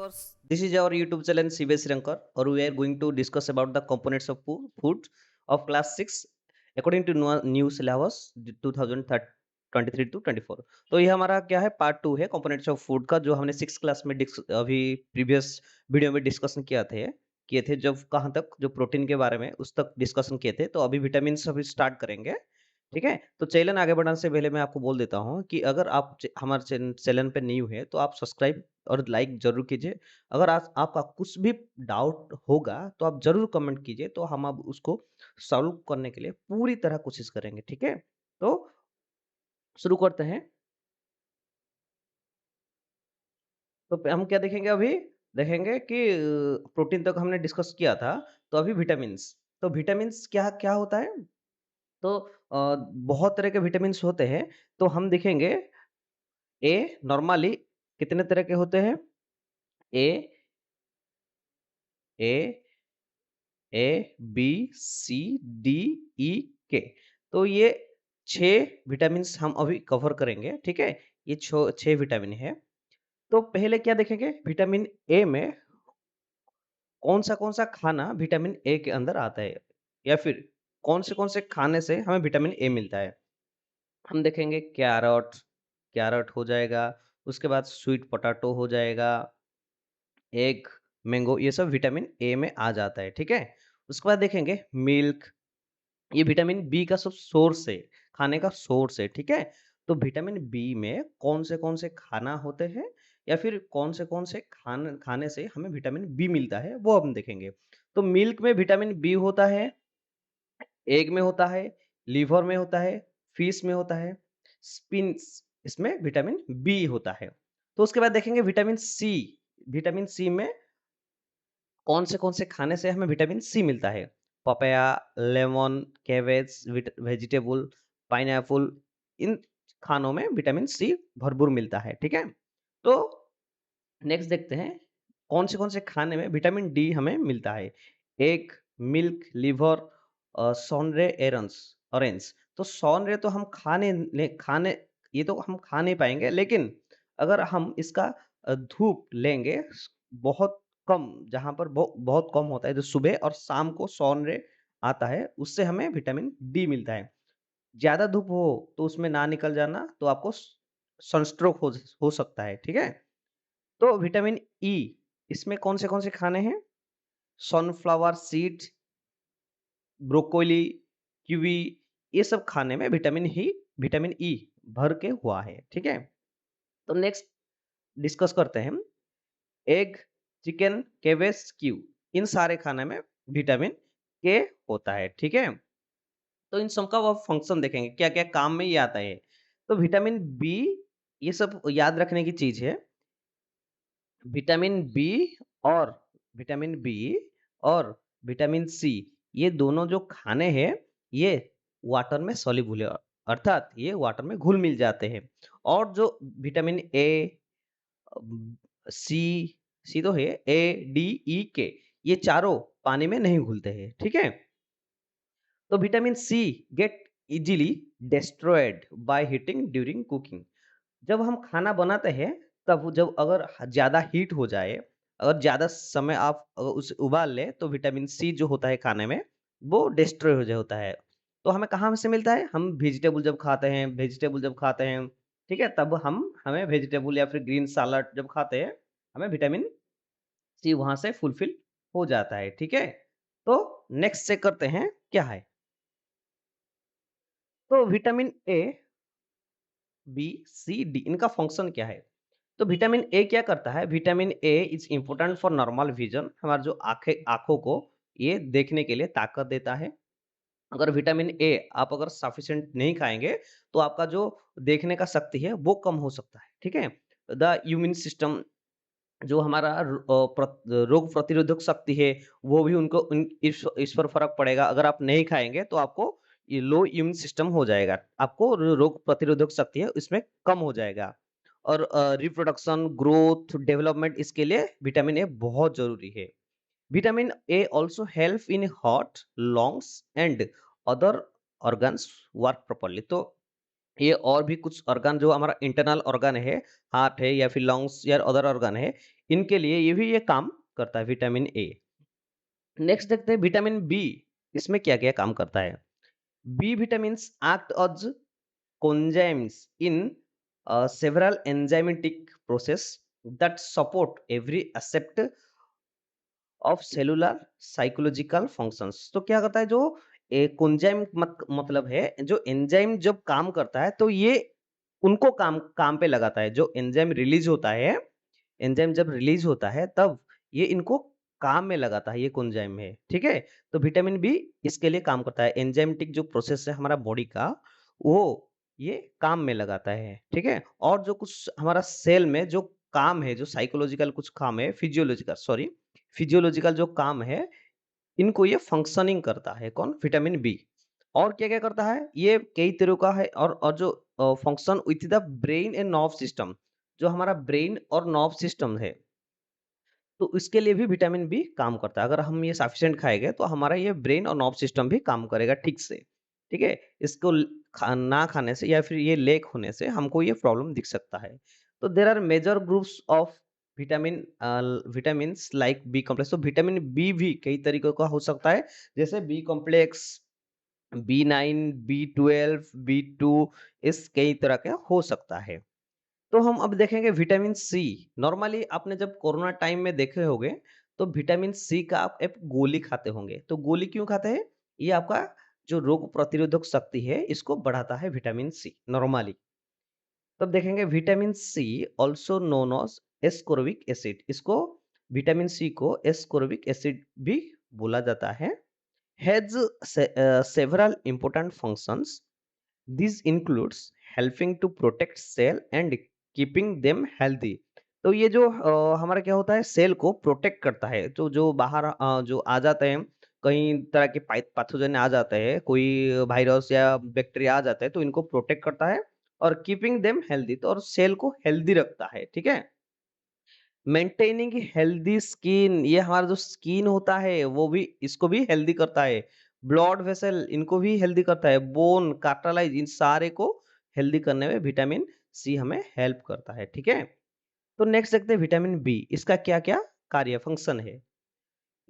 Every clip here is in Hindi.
viewers, this is our YouTube channel CBS Rankar, or we are going to discuss about the components of food of class 6 according to new syllabus 2023 to 24। तो ये हमारा क्या है, पार्ट 2 है कंपोनेंट्स ऑफ फूड का, जो हमने 6 क्लास में अभी प्रीवियस वीडियो में डिस्कशन किए थे जब कहाँ तक, जो प्रोटीन के बारे में उस तक डिस्कशन किए थे। तो अभी विटामिन अभी स्टार्ट करेंगे। ठीक है, तो चैनल आगे बढ़ाने से पहले मैं आपको बोल देता हूँ कि अगर आप हमारे चैनल पे न्यू है तो आप सब्सक्राइब और लाइक जरूर कीजिए। अगर आज आपका कुछ भी डाउट होगा तो आप जरूर कमेंट कीजिए, तो हम अब उसको सॉल्व करने के लिए पूरी तरह कोशिश करेंगे। ठीक है, तो शुरू करते हैं। तो हम क्या देखेंगे अभी, देखेंगे कि प्रोटीन तक हमने डिस्कस किया था। तो अभी विटामिन्स, तो विटामिन्स क्या क्या होता है। तो बहुत तरह के विटामिन्स होते हैं। तो हम देखेंगे ए नॉर्मली कितने तरह के होते हैं। ए ए ए बी सी डी ई के। तो ये 6 विटामिन्स हम अभी कवर करेंगे। ठीक है, ये 6 विटामिन है। तो पहले क्या देखेंगे, विटामिन ए में कौन सा खाना विटामिन ए के अंदर आता है, या फिर कौन से खाने से हमें विटामिन ए मिलता है। हम देखेंगे कैरट, कैरट हो जाएगा। उसके बाद स्वीट पोटैटो हो जाएगा, एग, मैंगो, ये सब विटामिन ए में आ जाता है। ठीक है, उसके बाद देखेंगे मिल्क, ये विटामिन बी का सब सोर्स है, खाने का सोर्स है। ठीक है, तो विटामिन बी में कौन से खाना होते हैं, या फिर कौन से खाने से हमें विटामिन बी मिलता है, वो हम देखेंगे। तो मिल्क में विटामिन बी होता है, एग में होता है, लिवर में होता है, फिश में होता है, स्पिन्स, इसमें विटामिन बी होता है। तो उसके बाद देखेंगे विटामिन सी, विटामिन सी में कौन से खाने से हमें विटामिन सी मिलता है। Papaya, lemon, cabbage, vegetable, pineapple, इन खानों में विटामिन सी भरपूर मिलता है। ठीक है, तो नेक्स्ट देखते हैं कौन से खाने में विटामिन डी हमें मिलता है। एग, मिल्क, लिवर, सॉनरे एरन्स, ऑरेंज। तो सॉनरे तो हम खाने ये तो हम खा नहीं पाएंगे, लेकिन अगर हम इसका धूप लेंगे बहुत कम, जहाँ पर बहुत कम होता है, जो सुबह और शाम को सॉनरे आता है, उससे हमें विटामिन डी मिलता है। ज्यादा धूप हो तो उसमें ना निकल जाना, तो आपको सनस्ट्रोक हो सकता है। ठीक है, तो विटामिन ई, इसमें कौन से खाने हैं। सनफ्लावर सीड, ब्रोकोली, कीवी, ये सब खाने में विटामिन ई भर के हुआ है। ठीक है, तो नेक्स्ट डिस्कस करते हैं एग, चिकन, केबेज, क्यू, इन सारे खाने में विटामिन के होता है। ठीक है, तो इन सब का वो फंक्शन देखेंगे, क्या क्या काम में ये आता है। तो विटामिन बी, ये सब याद रखने की चीज है। विटामिन बी और विटामिन बी और विटामिन सी, ये दोनों जो खाने हैं, ये वाटर में सॉल्युबल है, अर्थात ये वाटर में घुल मिल जाते हैं। और जो विटामिन ए, सी, सी तो है, ए डी ई के, ये चारों पानी में नहीं घुलते हैं। ठीक है, तो vitamin C get easily destroyed by heating during cooking. जब हम खाना बनाते हैं, तब वो जब अगर ज़्यादा हीट हो जाए, अगर ज़्यादा समय आप उसे उबाल लें, तो विटामिन सी जो होता है खाने में, वो डिस्ट्रॉय हो होता है। तो हमें कहाँ से मिलता है, हम वेजिटेबल जब खाते हैं, ठीक है, तब हमें वेजिटेबल या फिर ग्रीन सैलड जब खाते हैं, हमें विटामिन सी वहाँ से फुलफिल हो जाता है। ठीक है, तो नेक्स्ट चेक करते हैं क्या है। तो vitamin A, B, C, D, इनका फंक्शन क्या है। तो विटामिन ए क्या करता है, vitamin A is important for normal vision, हमारे जो आंखों को ये देखने के लिए ताकत देता है। अगर विटामिन ए आप अगर सफिशिएंट नहीं खाएंगे, तो आपका जो देखने का शक्ति है वो कम हो सकता है। ठीक है, द इम्यून सिस्टम, जो हमारा रोग प्रतिरोधक शक्ति है, वो भी इस पर फर्क पड़ेगा। अगर आप नहीं खाएंगे तो आपको ये लो इम्यून सिस्टम हो जाएगा, आपको रोग प्रतिरोधक शक्ति है इसमें कम हो जाएगा। और रिप्रोडक्शन, ग्रोथ, डेवलपमेंट, इसके लिए विटामिन ए बहुत जरूरी है। Vitamin A also help in heart, lungs and other organs work properly. तो ये और भी कुछ ऑर्गन, जो हमारा इंटरनल ऑर्गन है, हार्ट है या फिर लंग्स या अदर ऑर्गन है, इनके लिए ये भी ये काम करता है विटामिन ए। नेक्स्ट देखते हैं विटामिन बी, इसमें क्या क्या काम करता है। B vitamins act as coenzymes in several enzymatic process that support every aspect of cellular psychological functions। तो क्या करता है जो कोंजाइम मतलब है, जो एंजाइम जब काम करता है तो ये उनको काम काम पे लगाता है। जो एंजाइम रिलीज होता है, एंजाइम जब रिलीज होता है तब ये इनको काम में लगाता है, ये कोंजाइम है, ठीक है। तो विटामिन बी इसके लिए काम करता है, एंजाइमेटिक जो प्रोसेस है हमारा बॉडी का, वो ये काम में लगाता है, ठीक है। और जो कुछ हमारा सेल में जो काम है, जो साइकोलॉजिकल कुछ काम है, फिजियोलॉजिकल सॉरी, फिजियोलॉजिकल जो काम है, इनको ये फंक्शनिंग करता है कौन, विटामिन बी। और क्या क्या करता है, ये कई तरह का है। और जो function with the brain and nerve system, जो हमारा ब्रेन और नर्व सिस्टम है, तो इसके लिए भी विटामिन बी काम करता है। अगर हम ये सफिशिएंट खाएंगे तो हमारा ये ब्रेन और नर्व सिस्टम भी काम करेगा ठीक से, ठीक है। इसको ना खाने से या फिर ये लेक होने से हमको ये प्रॉब्लम दिख सकता है। तो there are major groups of vitamin vitamin like B complex. तो विटामिन बी भी कई तरीकों का हो सकता है, जैसे बी कॉम्प्लेक्स, बी9, बी12, बी2, इस कई तरह का हो सकता है। तो हम अब देखेंगे विटामिन सी। नॉर्मली आपने जब कोरोना टाइम में देखे होंगे तो विटामिन सी का आप एक गोली खाते होंगे। तो गोली क्यों खाते हैं, ये आपका जो रोग प्रतिरोधक शक्ति है इसको बढ़ाता है विटामिन सी नॉर्मली। तब देखेंगे vitamin C also known as ascorbic acid, इसको विटामिन सी को एस्कोर्बिक एसिड भी बोला जाता है। Has several important functions. This includes helping to protect cell and keeping them healthy. तो ये जो हमारा क्या होता है, सेल को प्रोटेक्ट करता है। तो जो बाहर जो आ जाते हैं, कई तरह के पैथोजन आ जाते हैं, कोई वायरस या बैक्टीरिया आ जाता है, तो इनको प्रोटेक्ट करता है। और कीपिंग देम हेल्दी, तो और सेल को हेल्दी रखता है, ठीक है। मेंटेनिंग हेल्दी स्किन, ये हमारा जो स्किन होता है वो भी, इसको भी हेल्दी करता है। ब्लड वेसल, इनको भी हेल्दी करता है। बोन, कार्टिलेज, इन सारे को हेल्दी करने में विटामिन सी हमें हेल्प करता है, ठीक है। तो नेक्स्ट देखते हैं विटामिन बी, इसका क्या क्या कार्य फंक्शन है।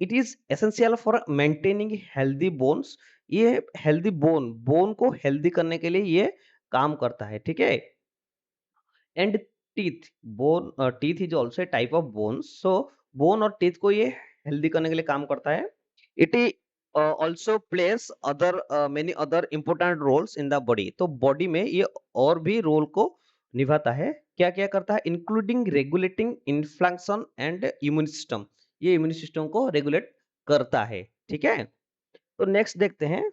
It is essential for maintaining healthy bones. ये हेल्दी बोन, बोन को हेल्दी करने के लिए ये काम करता है, ठीक है। And teeth, bone teeth is also a type of bone. So bone और टीथ को ये हेल्दी करने के लिए काम करता है। It also plays other many other important roles in the body. तो बॉडी में ये और भी रोल को निभाता है। क्या क्या करता है, including regulating inflection and immune system, ये इम्यून सिस्टम को रेगुलेट करता है, ठीक है। तो नेक्स्ट देखते हैं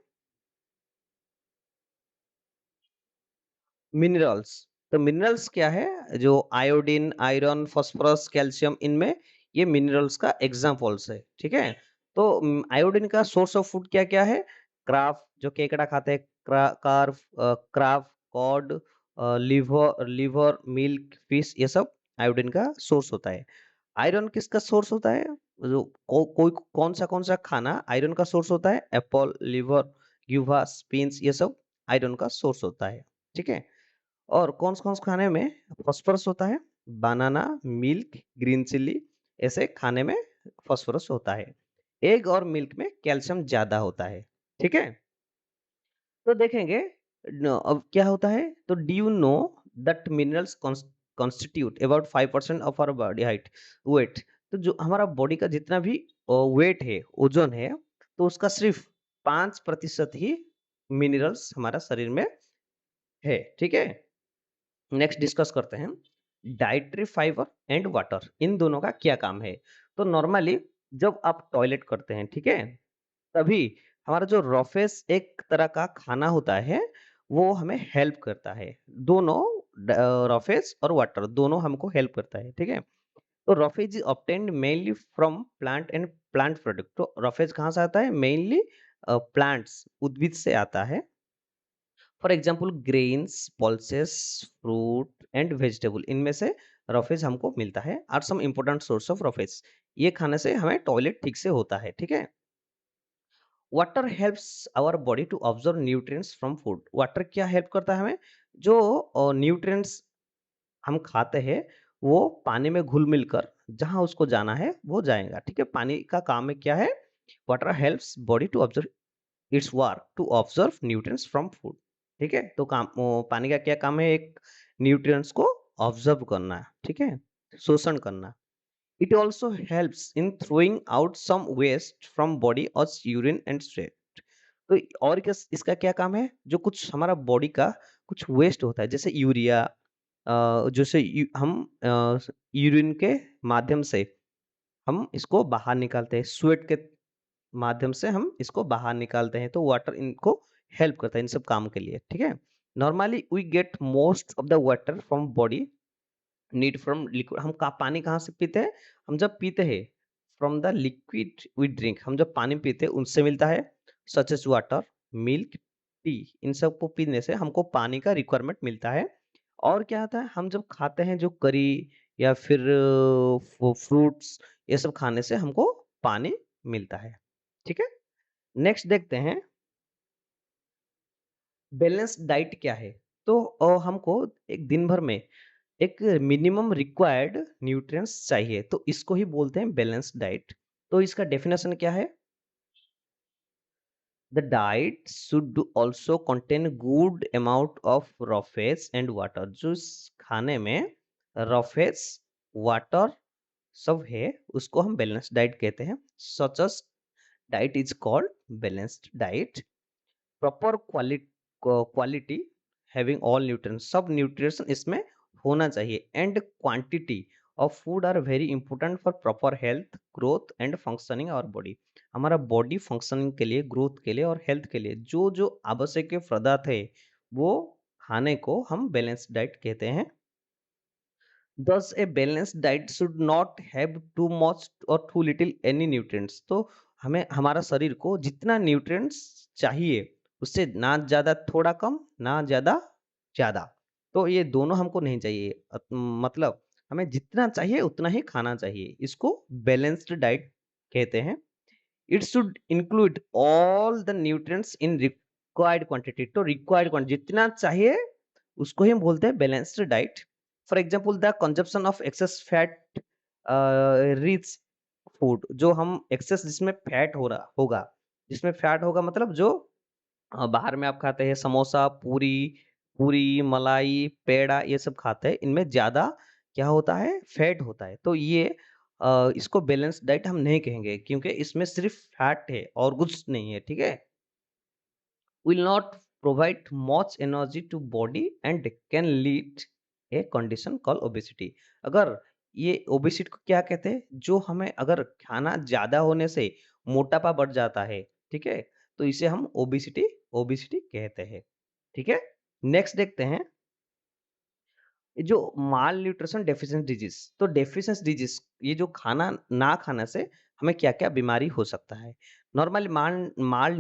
मिनरल्स। तो मिनरल्स क्या है, जो आयोडीन, आयरन, फास्फोरस, कैल्शियम, इनमें ये मिनरल्स का एग्जांपल्स है, ठीक है। तो आयोडीन का सोर्स ऑफ फूड क्या क्या है, क्राफ, जो केकड़ा खाते हैं, कार्फ, क्राफ, cod, liver liver, milk, fish, ये सब आयोडीन का सोर्स होता है। आयरन किसका सोर्स होता है, जो कोई कौन सा खाना आयरन का सोर्स होता है, एप्पल, लिवर, यूवा, स्पिन्स, ये सब आयरन का सोर्स होता है, ठीक है। और कौन-कौन से खाने में फास्फोरस होता है, बनाना, मिल्क, ग्रीन चिली, ऐसे खाने में फास्फोरस होता है। एग और मिल्क में कैल्शियम ज़्यादा होता है, ठीक है? तो देखेंगे अब क्या होता है, तो do you know that minerals constitute about 5% of our body height weight. तो जो हमारा बॉडी का जितना भी वेट है, ओजन है, तो उसका सिर्फ 5% ही मिनरल्स हमारा शरीर में है, ठीक है? नेक्स्ट डिस्कस करते हैं डाइटरी फाइबर एंड वाटर, इन दोनों का क्या काम है। तो नॉर्मली जब आप टॉयलेट करते हैं, ठीक है, तभी हमारा जो रफेस एक तरह का खाना होता है, वो हमें हेल्प करता है। दोनों रफेस और वाटर दोनों हमको हेल्प करता है, ठीक है। तो roughage is obtained mainly from plant and plant product. तो रफेज कहाँ से आता है, मेनली प्लांट्स, उद्भिद से आता है। For example grains, pulses, fruit and vegetable, इनमें से रफेज हमको मिलता है। Are some important source of roughage, ये खाने से हमें टॉयलेट ठीक से होता है, ठीक है। Water helps our body to observe nutrients from food. Water क्या हेल्प करता है हमें, जो न्यूट्रिएंट्स हम खाते हैं वो पानी में घुल-मिल कर जहाँ उसको जाना है वो जाएगा, ठीक है? पानी का काम में क्या है? Water helps body to observe its work to observe nutrients from food, ठीक है? तो पानी का क्या काम है? एक न्यूट्रिएंट्स को ऑब्जर्व करना, ठीक है? शोषण करना। It also helps in throwing out some waste from body as urine and sweat. तो और क्या इसका क्या काम है? जो कुछ हमारा बॉडी का कुछ वेस्ट होता है, जैसे यूरिया, जैसे हम यूरिन के माध्यम से हम इसको बाहर निकालते हैं, स्वेट के माध्यम से हम इसको बाहर निकालते हैं, तो वाटर इनको हेल्प करता है इन सब काम के लिए, ठीक है? Normally we get most of the water from body need from liquid. हम पानी कहाँ से पीते हैं? हम जब पीते हैं from the liquid we drink, हम जब पानी पीते हैं उनसे मिलता है, such as water, milk, tea, इन सब को पीने से हमको पानी का रिक्वायरमेंट मिलता है। और क्या होता है? हम जब खाते हैं जो करी या फिर फ्रूट्स, ये सब खाने से हमको पानी मिलता है, ठीक है? नेक्स्ट देखते हैं बैलेंस्ड डाइट क्या है? तो हमको एक दिन भर में एक मिनिमम रिक्वायर्ड न्यूट्रिएंट्स चाहिए, तो इसको ही बोलते हैं बैलेंस्ड डाइट। तो इसका डेफिनेशन क्या है? The diet should also contain good amount of raw fats and water. जो इस खाने में raw fats, वाटर सब है, उसको हम बैलेंस्ड डाइट कहते हैं। Such as diet is called balanced diet. Proper quality having all nutrients, सब न्यूट्रिशन इसमें होना चाहिए, and quantity of food are very important for proper health, growth and functioning our body. हमारा बॉडी फंक्शनिंग के लिए, ग्रोथ के लिए और हेल्थ के लिए जो जो आवश्यक पदार्थ है वो खाने को हम बैलेंस्ड डाइट कहते हैं। Thus, a balanced diet should not have too much or too little any nutrients। तो हमें हमारा शरीर को जितना न्यूट्रिएंट्स चाहिए उससे ना ज्यादा थोड़ा कम, ना ज्यादा ज्यादा। तो ये दोनों हमको नहीं चाहिए। मतलब हमें जितना चाहिए उतना ही खाना चाहिए, इसको बैलेंस्ड डाइट कहते हैं। It should include all the nutrients in required quantity. तो रिक्वायर्ड क्वांटिटी जितना चाहिए उसको ही हम बोलते हैं balanced diet. For example the consumption of access fat rich food, जो हम एक्सेस जिसमें फैट हो रहा होगा, जिसमें फैट होगा मतलब जो बाहर में आप खाते हैं समोसा, पूरी पूरी मलाई, पेड़ा, ये सब खाते हैं, इनमें ज्यादा क्या होता है? फैट होता है। तो ये इसको बैलेंस डाइट हम नहीं कहेंगे क्योंकि इसमें सिर्फ फैट है और कुछ नहीं है, ठीक है? will not provide much energy to body and can lead a condition called obesity। अगर ये ओबेसिटी को क्या कहते हैं? जो हमें अगर खाना ज्यादा होने से मोटापा बढ़ जाता है, ठीक है? तो इसे हम ओबेसिटी ओबेसिटी कहते हैं, ठीक है? नेक्स्ट देखते हैं ये जो माल न्यूट्रिशन डेफिशिएंसी डिजीज। तो डेफिशिएंसी डिजीज, ये जो खाना ना खाने से हमें क्या-क्या बीमारी हो सकता है? Normally mall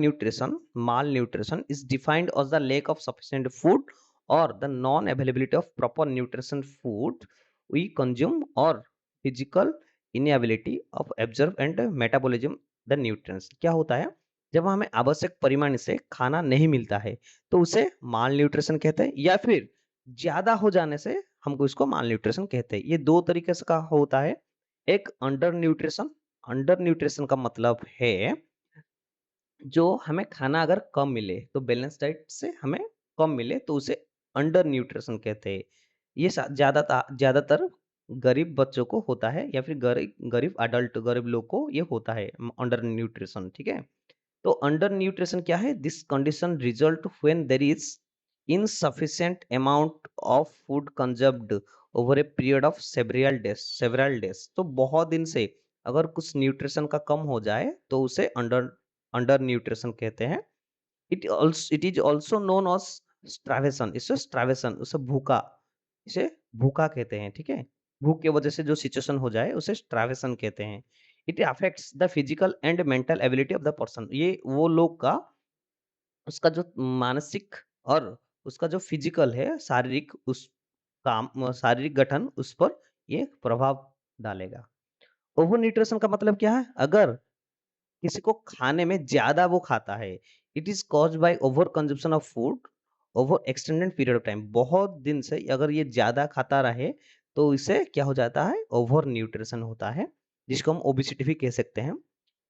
nutrition is defined as the lack of sufficient food और the non availability of proper nutrition food we consume और physical inability of absorb and metabolism the nutrients. क्या होता है? जब हमें आवश्यक परिमाण से खाना नहीं मिलता है तो उसे माल न्यूट्रिशन कहते हैं, या फिर ज्यादा हो जाने से हमको इसको माल न्यूट्रिशन कहते हैं। ये दो तरीके से का होता है। एक अंडर न्यूट्रिशन। अंडर न्यूट्रिशन का मतलब है जो हमें खाना अगर कम मिले, तो बैलेंस डाइट से हमें कम मिले तो उसे अंडर न्यूट्रिशन कहते हैं। ये ज्यादातर गरीब बच्चों को होता है, या फिर गरीब गरीब अडल्ट, गरीब लोग को ये होता है अंडर न्यूट्रिशन, ठीक है? तो अंडर न्यूट्रिशन क्या है? This condition result when there is insufficient amount of food consumed over a period of several days। तो बहुत दिन से अगर कुछ न्यूट्रिशन का कम हो जाए तो उसे अंडर अंडर न्यूट्रिशन कहते हैं। It is also known as starvation. इसे स्ट्रावेशन, उसे भूखा, इसे भूखा कहते हैं, ठीक है? भूख की वजह से जो सिचुएशन हो जाए उसे स्ट्रावेशन कहते हैं। It affects the physical and mental ability of the person. ये वो लोग का, उसका जो मानसिक और उसका जो फिजिकल है, शारीरिक, उस शारीरिक गठन, उस पर ये प्रभाव डालेगा। ओवर न्यूट्रिशन का मतलब क्या है? अगर किसी को खाने में ज्यादा वो खाता है, it is caused by over consumption of food over extended period of time. बहुत दिन से अगर ये ज्यादा खाता रहे तो इससे क्या हो जाता है, ओवर न्यूट्रिशन होता है, जिसको हम ओबेसिटी भी कह सकते हैं।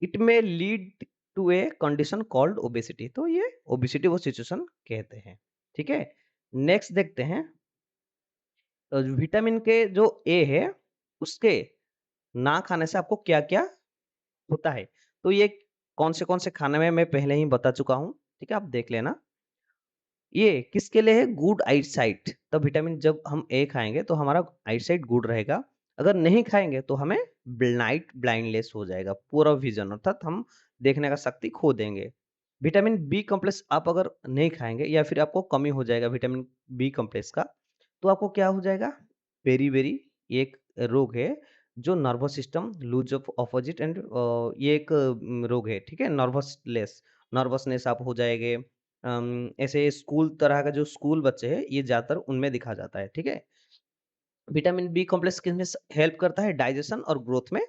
इट में lead to a condition called obesity, तो ये ओबेसिटी वो सिचुएशन कहते हैं। ठीक है, नेक्स्ट देखते हैं विटामिन के जो ए है उसके ना खाने से आपको क्या क्या होता है। तो ये कौन से खाने में मैं पहले ही बता चुका हूँ, ठीक है, आप देख लेना। ये किसके लिए है, गुड आई साइट। तो विटामिन जब हम ए खाएंगे तो हमारा आई साइट गुड रहेगा, अगर नहीं खाएंगे तो हमें ब्लाइंडलेस हो जाएगा, पूरा विजन, अर्थात हम देखने का शक्ति खो देंगे। विटामिन बी कॉम्प्लेक्स आप अगर नहीं खाएंगे या फिर आपको कमी हो जाएगा विटामिन बी कॉम्प्लेक्स का, तो आपको क्या हो जाएगा, पेरीबेरी, ये एक रोग है जो nervous system lose of opposite end, ये एक रोग है, ठीक है, नर्वसनेस आप हो जाएंगे। ऐसे स्कूल तरह का जो स्कूल बच्चे हैं ये ज्यादातर उनमें दिखा जाता है, ठीक है। विटामिन बी कॉम्प्लेक्स किसमें हेल्प करता है, डाइजेशन और ग्रोथ में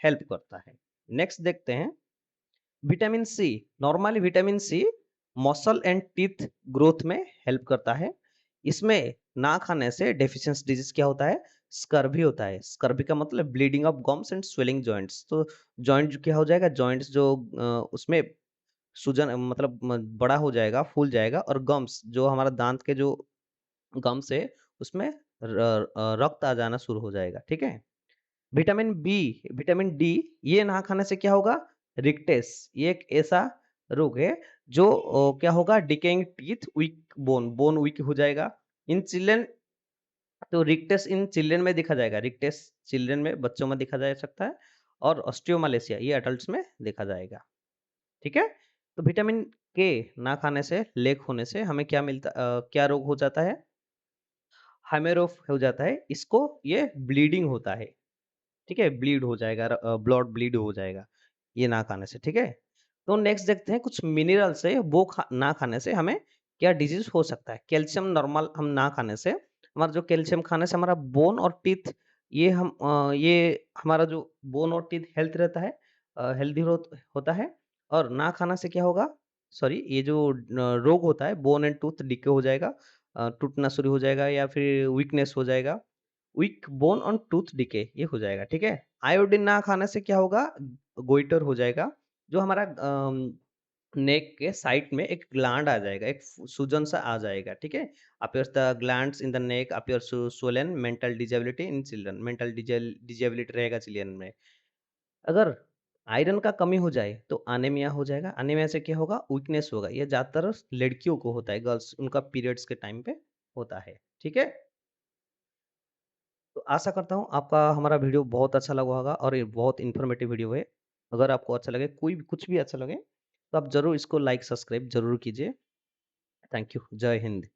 हेल्प करता है। नेक्स्ट देखते हैं vitamin C. Normally vitamin C muscle and teeth growth में हेल्प करता है। इसमें ना खाने से डेफिशिएंसी डिजीज क्या होता है, स्कर्वी होता है। स्कर्वी का मतलब bleeding of gums and swelling joints. तो जॉइंट क्या हो जाएगा, जॉइंट्स जो उसमें सूजन मतलब बड़ा हो जाएगा, फूल जाएगा, और गम्स जो हमारा दांत के जो गम्स है उसमें रक्त आ जाना शुरू हो जाएगा, ठीक है। विटामिन बी, विटामिन डी, ये ना खाने से क्या होगा, रिक्टेस, ये एक ऐसा रोग है जो क्या होगा, decaying teeth, weak bone, bone weak हो जाएगा इन चिल्ड्रन। तो रिक्टेस इन चिल्ड्रन में देखा जाएगा, रिक्टेस चिल्ड्रन में, बच्चों में देखा जा सकता है, और ऑस्टियोमालेशिया ये अडल्ट्स में देखा जाएगा, ठीक है। तो विटामिन के ना खाने से, लेक होने से हमें क्या मिलता, क्या रोग हो जाता है, हेमेरोफ हो जाता है। इसको ये ब्लीडिंग होता है, ठीक है, ब्लीड हो जाएगा, ब्लड ब्लीड हो जाएगा ये ना खाने से, ठीक है। तो नेक्स्ट देखते हैं कुछ मिनरल्स है वो ना खाने से हमें क्या डिजीज हो सकता है। कैल्शियम नॉर्मल हम ना खाने से, हमारा जो कैल्शियम खाने से हमारा बोन और टीथ, ये हमारा जो बोन और टीथ हेल्थ रहता है, हेल्दी होता है। और ना खाना से क्या होगा, सॉरी, ये जो रोग होता है बोन एंड टूथ डिके हो जाएगा, टूटना शुरू हो जाएगा, या फिर वीकनेस हो जाएगा, weak bone on tooth decay ये हो जाएगा, ठीक है। आयोडीन ना खाने से क्या होगा, गोइटर हो जाएगा, जो हमारा नेक के साइड में एक ग्लैंड आ जाएगा, एक सूजन सा आ जाएगा, ठीक है। appears the glands in the neck appears to swollen, mental disability in children, mental disability रहेगा चिल्ड्रन में। अगर आयरन का कमी हो जाए तो अनीमिया हो जाएगा, अनीमिया से क्या होगा, वीकनेस होगा, ये ज्यादातर लड़कियों को होता है, गर्ल्स, उनका पीरियड्स के टाइम पे होता है, ठीक है। तो आशा करता हूँ आपका हमारा वीडियो बहुत अच्छा लगा होगा, और ये बहुत इन्फॉर्मेटिव वीडियो है। अगर आपको अच्छा लगे, कोई भी कुछ भी अच्छा लगे, तो आप ज़रूर इसको लाइक सब्सक्राइब ज़रूर कीजिए। Thank you. जय हिंद।